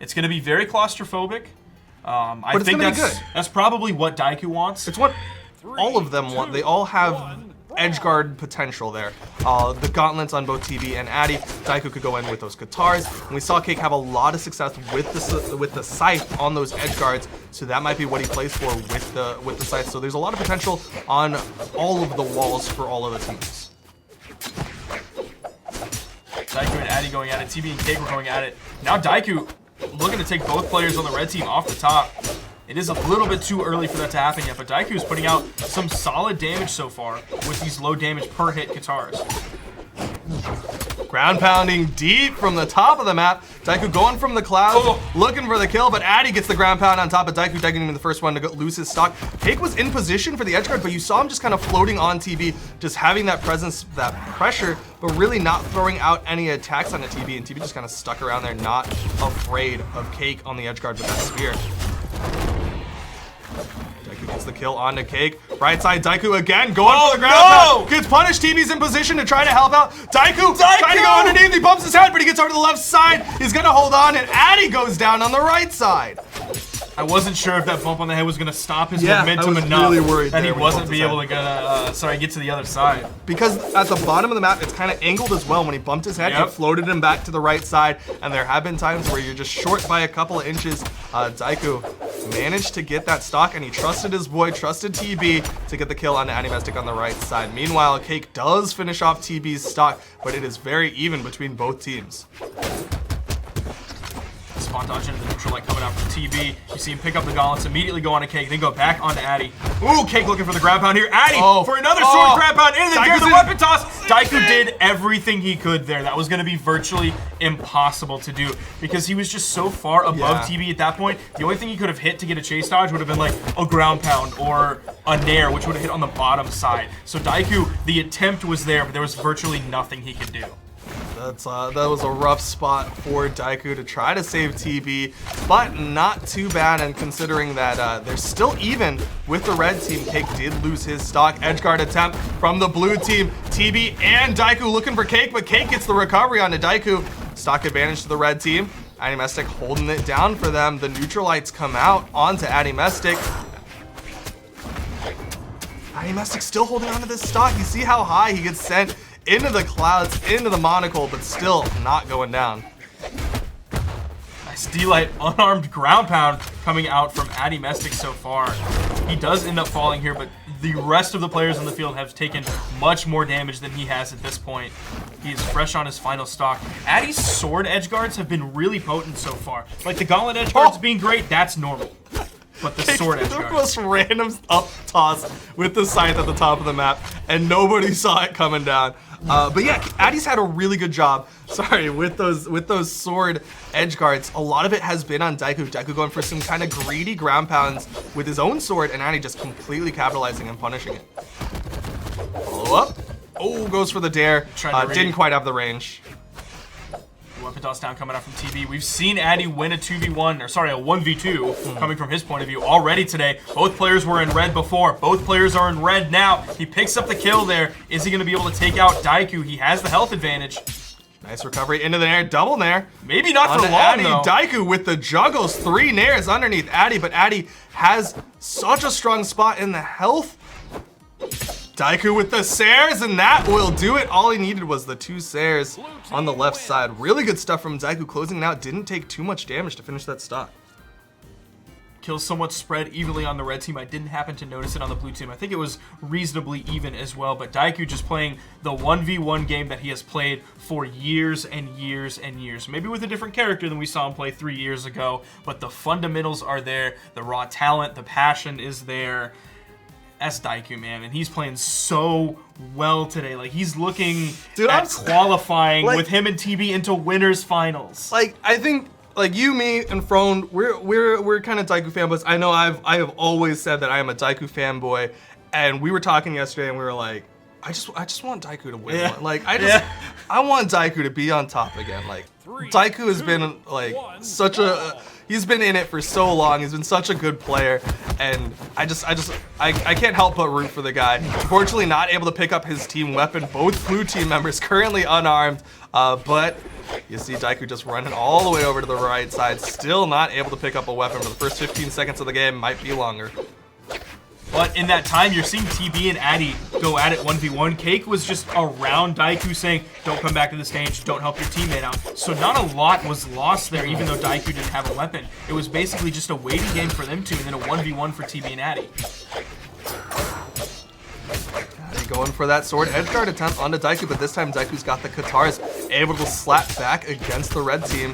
It's going to be very claustrophobic. I But think it's gonna be that's probably what Diakou wants. It's what all of them want. They all have edge guard potential there. The gauntlets on both TB and Addy. Diakou could go in with those guitars. And we saw Cake have a lot of success with the scythe on those edge guards. So that might be what he plays for with the scythe. So there's a lot of potential on all of the walls for all of the teams. Diakou and Addy going at it. TB and Cake were going at it. Now Diakou looking to take both players on the red team off the top. It is a little bit too early for that to happen yet, but Diakou is putting out some solid damage so far with these low damage per hit guitars. Ground pounding deep from the top of the map. Diakou going from the clouds, looking for the kill, but Addy gets the ground pound on top of Diakou. Diakou being the first one to lose his stock. Cake was in position for the edge guard, but you saw him just kind of floating on TB, just having that presence, that pressure, but really not throwing out any attacks on the TB, and TB just kind of stuck around there, not afraid of Cake on the edge guard with that spear. Diakou gets the kill onto Cake. Right side, Diakou again, going for the ground pound. Gets punished, TB's in position to try to help out. Diakou trying to go underneath, he bumps his head, but he gets over to the left side. He's gonna hold on, and Addy goes down on the right side. I wasn't sure if that bump on the head was gonna stop his momentum enough that he wasn't be able to get to the other side. Because at the bottom of the map, it's kind of angled as well. When he bumped his head, it floated him back to the right side, and there have been times where you're just short by a couple of inches. Diakou managed to get that stock, and he trusted his boy, trusted TB to get the kill on Addymestic on the right side. Meanwhile, Cake does finish off TB's stock, but it is very even between both teams. Spawn dodge into the neutral light coming out from TB. You see him pick up the gauntlets, immediately go on to Cake, then go back onto Addy. Ooh, Cake looking for the ground pound here. Addy for another sword ground pound into the gear, the weapon toss. Diakou did everything he could there. That was going to be virtually impossible to do because he was just so far above TB at that point. The only thing he could have hit to get a chase dodge would have been like a ground pound or a nair, which would have hit on the bottom side. So Diakou, the attempt was there, but there was virtually nothing he could do. That was a rough spot for Diakou to try to save TB, but not too bad. And considering that they're still even with the red team, Cake did lose his stock. Edgeguard attempt from the blue team. TB and Diakou looking for Cake, but Cake gets the recovery onto Diakou. Stock advantage to the red team. Addymestic holding it down for them. The neutral lights come out onto Addymestic. Addymestic still holding onto this stock. You see how high he gets sent into the clouds, into the monocle, but still not going down. Nice D-Light unarmed ground pound coming out from Addymestic so far. He does end up falling here, but the rest of the players on the field have taken much more damage than he has at this point. He is fresh on his final stock. Addy's sword edge guards have been really potent so far. Like the gauntlet edge guards being great, that's normal. But the sword edge guard. The most random up toss with the scythe at the top of the map, and nobody saw it coming down. But yeah, Addy's had a really good job. Sorry, with those sword edge guards. A lot of it has been on Diakou. Diakou going for some kind of greedy ground pounds with his own sword, and Addy just completely capitalizing and punishing it. Follow up. Oh, goes for the dare. Didn't quite have the range. Weapon toss down coming out from TB. We've seen Addy win a 2v1, or sorry, a 1v2 coming from his point of view already today. Both players were in red before. Both players are in red now. He picks up the kill there. Is he going to be able to take out Diakou? He has the health advantage. Nice recovery into the nair, double nair. Maybe not for long, Addy, though. Diakou with the juggles, 3 nairs underneath Addy, but Addy has such a strong spot in the health. Diakou with the Sares, and that will do it. All he needed was the 2 Sares on the left side. Really good stuff from Diakou, closing it out. Didn't take too much damage to finish that stock. Kills somewhat spread evenly on the red team. I didn't happen to notice it on the blue team. I think it was reasonably even as well, but Diakou just playing the 1v1 game that he has played for years and years and years. Maybe with a different character than we saw him play 3 years ago, but the fundamentals are there. The raw talent, the passion is there. That's Diakou, man, and he's playing so well today. Like, he's looking at qualifying with him and TB into winners finals. Like, I think, like, you, me, and Frone, we're kind of Diakou fanboys. I know I have always said that I am a Diakou fanboy, and we were talking yesterday, and we were like, I just want Diakou to win one. Like I want Diakou to be on top again. Like Diakou has been like such a he's been in it for so long. He's been such a good player, and I can't help but root for the guy. Unfortunately, not able to pick up his team weapon. Both blue team members currently unarmed, but you see Diakou just running all the way over to the right side, still not able to pick up a weapon for the first 15 seconds of the game. Might be longer. But in that time, you're seeing TB and Addy go at it 1v1. Cake was just around Diakou saying, don't come back to the stage, don't help your teammate out. So not a lot was lost there, even though Diakou didn't have a weapon. It was basically just a waiting game for them two, and then a 1v1 for TB and Addy. Addy going for that sword edge guard attempt onto Diakou, but this time Daikou's got the Katars, able to slap back against the red team.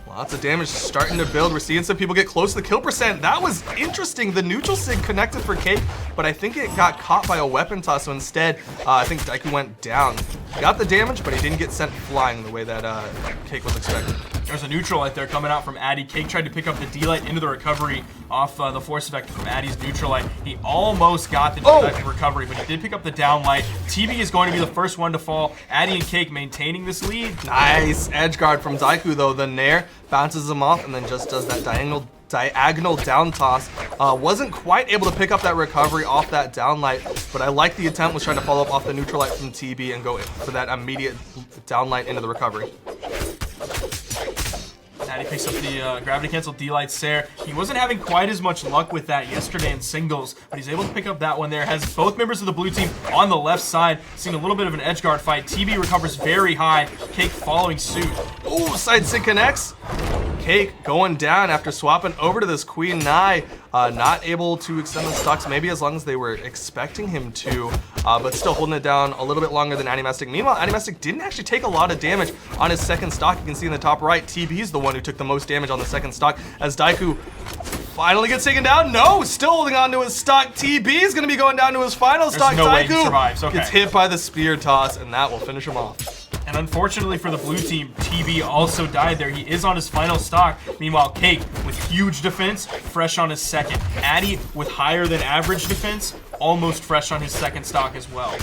Lots of damage starting to build. We're seeing some people get close to the kill percent. That was interesting. The neutral sig connected for Cake, but I think it got caught by a weapon toss. So instead, I think Diakou went down. Got the damage, but he didn't get sent flying the way that Cake was expecting. There's a neutral light there coming out from Addy. Cake tried to pick up the D-light into the recovery off the force effect from Addy's neutral light. He almost got the recovery, but he did pick up the down light. TB is going to be the first one to fall. Addy and Cake maintaining this lead. Nice edge guard from Diakou though. The Nair bounces him off and then just does that diagonal down toss. Wasn't quite able to pick up that recovery off that down light, but I like the attempt. Was trying to follow up off the neutral light from TB and go for that immediate down light into the recovery. Addy picks up the gravity cancel D-light Sair. He wasn't having quite as much luck with that yesterday in singles, but he's able to pick up that one there. Has both members of the blue team on the left side. Seeing a little bit of an edge guard fight. TB recovers very high. Cake following suit. Oh, side sig connects. Cake going down after swapping over to this Queen Nai. Not able to extend the stocks, maybe as long as they were expecting him to, but still holding it down a little bit longer than Addymestic. Meanwhile, Addymestic didn't actually take a lot of damage on his second stock. You can see in the top right, TB is the one who took the most damage on the second stock as Diakou finally gets taken down. No, still holding on to his stock. TB is going to be going down to his final stock. No way he Diakou survives. Okay. gets hit by the spear toss, and that will finish him off. And unfortunately for the blue team, TB also died there. He is on his final stock. Meanwhile, Cake with huge defense, fresh on his second. Addy with higher than average defense, almost fresh on his second stock as well.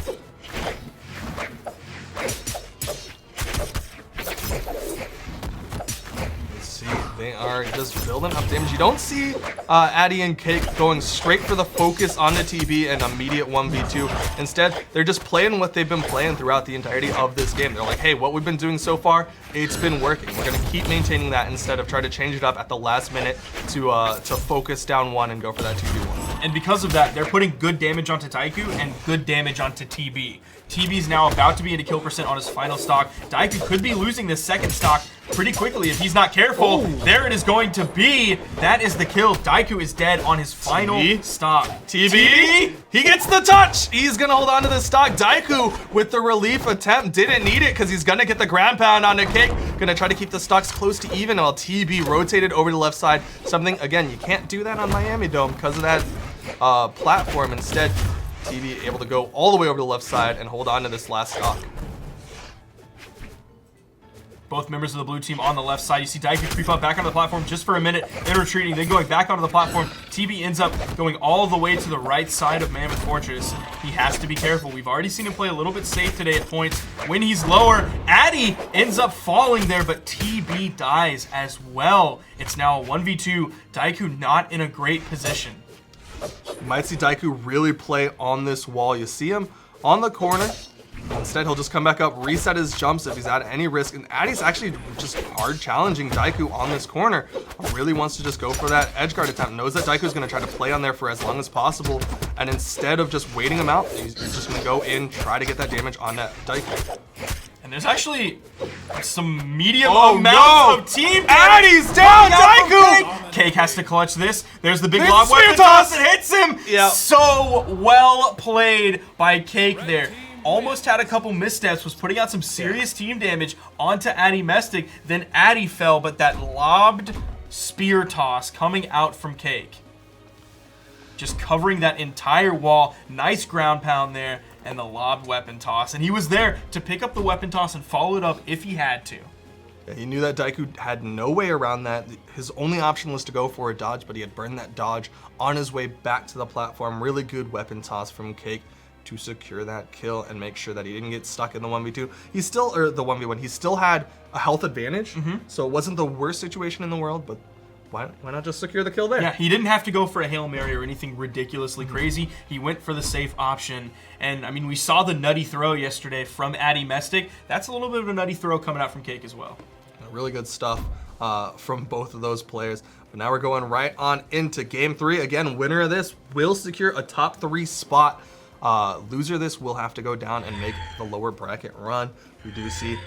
They are just building up damage. You don't see Addy and Cake going straight for the focus on the TB and immediate 1v2. Instead, they're just playing what they've been playing throughout the entirety of this game. They're like, hey, what we've been doing so far, it's been working. We're gonna keep maintaining that instead of trying to change it up at the last minute to focus down one and go for that 2v1. And because of that, they're putting good damage onto Tyku and good damage onto TB. TB's now about to be into kill percent on his final stock. Diakou could be losing this second stock pretty quickly if he's not careful. Ooh. There it is going to be. That is the kill. Diakou is dead on his final stock. TB, he gets the touch. He's gonna hold on to the stock. Diakou with the relief attempt didn't need it because he's gonna get the ground pound on the Cake. Gonna try to keep the stocks close to even while TB rotated over to the left side. Something, again, you can't do that on Miami Dome because of that platform. Instead, TB able to go all the way over to the left side and hold on to this last stock. Both members of the blue team on the left side. You see Diakou creep up back onto the platform just for a minute, then retreating, then going back onto the platform. TB ends up going all the way to the right side of Mammoth Fortress. He has to be careful. We've already seen him play a little bit safe today at points. When he's lower, Addy ends up falling there, but TB dies as well. It's now a 1v2. Diakou not in a great position. You might see Diakou really play on this wall. You see him on the corner. Instead, he'll just come back up, reset his jumps if he's at any risk. And Addy's actually just hard challenging Diakou on this corner. Really wants to just go for that edge guard attempt. Knows that Daikou's going to try to play on there for as long as possible. And instead of just waiting him out, he's just going to go in, try to get that damage on that Diakou. And there's actually some medium amounts of team damage. Addy's down, Diakou! Cake has to clutch this. There's the big There's lob the spear weapon toss. toss. It hits him. Yep. So well played by Cake there. Almost had a couple missteps, was putting out some serious team damage onto Addymestic. Then Addy fell, but that lobbed spear toss coming out from Cake, just covering that entire wall. Nice ground pound there, and the lobbed weapon toss. And he was there to pick up the weapon toss and follow it up if he had to. Yeah, he knew that Diakou had no way around that. His only option was to go for a dodge, but he had burned that dodge on his way back to the platform. Really good weapon toss from Cake. to secure that kill and make sure that he didn't get stuck in the 1v2. He still, or the 1v1, he still had a health advantage, so it wasn't the worst situation in the world, but why not just secure the kill there? Yeah, he didn't have to go for a Hail Mary or anything ridiculously crazy. He went for the safe option. And, I mean, we saw the nutty throw yesterday from Addymestic. That's a little bit of a nutty throw coming out from Cake as well. Really good stuff from both of those players. But now we're going right on into Game 3. Again, winner of this will secure a top 3 spot. Loser of this will have to go down and make the lower bracket run. We do see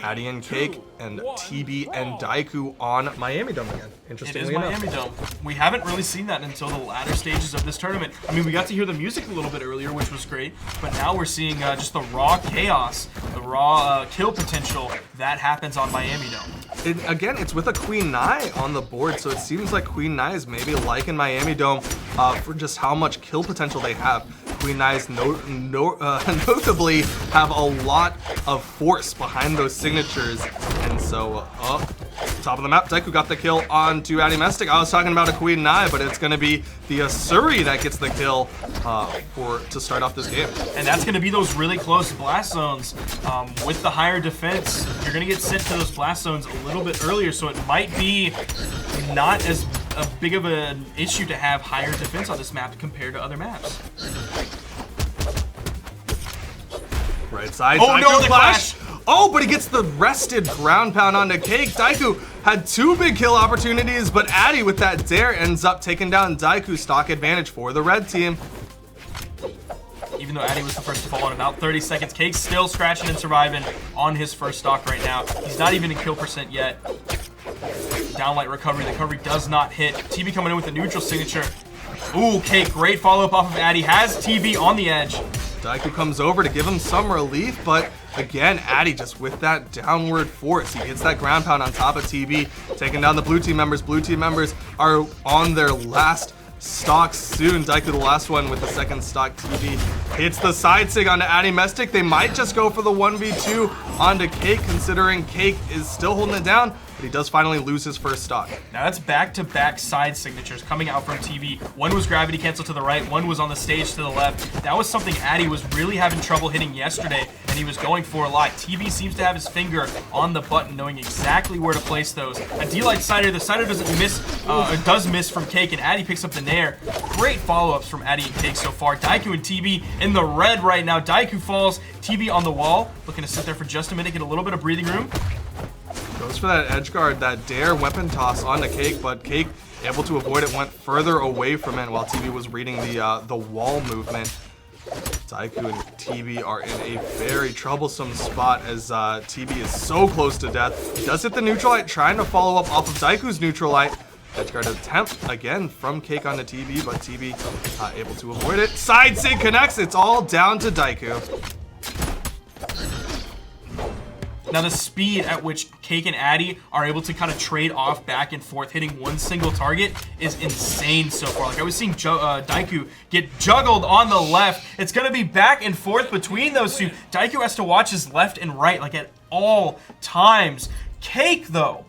Addy and Cake and TB and Diakou on Miami Dome again. Interestingly enough. It is Miami Dome. We haven't really seen that until the latter stages of this tournament. I mean, we got to hear the music a little bit earlier, which was great, but now we're seeing just the raw chaos, the raw kill potential that happens on Miami Dome. Again, it's with a Queen Nai on the board, so it seems like Queen Nai is maybe like in Miami Dome for just how much kill potential they have. Queen Nai's notably have a lot of force behind those signatures, and so top of the map, Tyku got the kill onto Addymestic. I was talking about a Queen Nai, but it's going to be the Asuri that gets the kill to start off this game. And that's going to be those really close blast zones. With the higher defense, you're going to get sent to those blast zones a little bit earlier, so it might be not as big of an issue to have higher defense on this map compared to other maps. Right side, oh no, the clash! Oh, but he gets the rested ground pound onto Cake. Diakou had 2 big kill opportunities, but Addy with that dare ends up taking down Diakou. Stock advantage for the red team. Even though Addy was the first to fall in about 30 seconds, Cake's still scratching and surviving on his first stock right now. He's not even in kill percent yet. Downlight recovery. The recovery does not hit. TB coming in with the neutral signature. Ooh, Cake, great follow-up off of Addy. Has TB on the edge. Diakou comes over to give him some relief, but again, Addy just with that downward force. He gets that ground pound on top of TB, taking down the blue team members. Blue team members are on their last stock soon. Diakou the last one with the second stock. TB hits the side sig onto Addymestic. They might just go for the 1v2 onto Cake, considering Cake is still holding it down, but he does finally lose his first stock. Now that's back-to-back side signatures coming out from TB. One was gravity cancel to the right, one was on the stage to the left. That was something Addy was really having trouble hitting yesterday, and he was going for a lot. TB seems to have his finger on the button, knowing exactly where to place those. A D-Light Cider, the Cider doesn't miss, does miss from Cake, and Addy picks up the Nair. Great follow-ups from Addy and Cake so far. Diakou and TB in the red right now. Diakou falls, TB on the wall, looking to sit there for just a minute, get a little bit of breathing room. Goes for that edge guard, that dare weapon toss onto Cake, but Cake able to avoid it, went further away from it while TB was reading the wall movement. Tyku and TB are in a very troublesome spot as TB is so close to death. He does hit the neutral light, trying to follow up off of Tyku's neutral light. Edge guard attempt again from Cake onto TB, but TB able to avoid it. Side sig connects. It's all down to Diakou. Now the speed at which Cake and Addy are able to kind of trade off back and forth, hitting one single target, is insane so far. Like I was seeing Diakou get juggled on the left. It's going to be back and forth between those two. Diakou has to watch his left and right like at all times. Cake, though,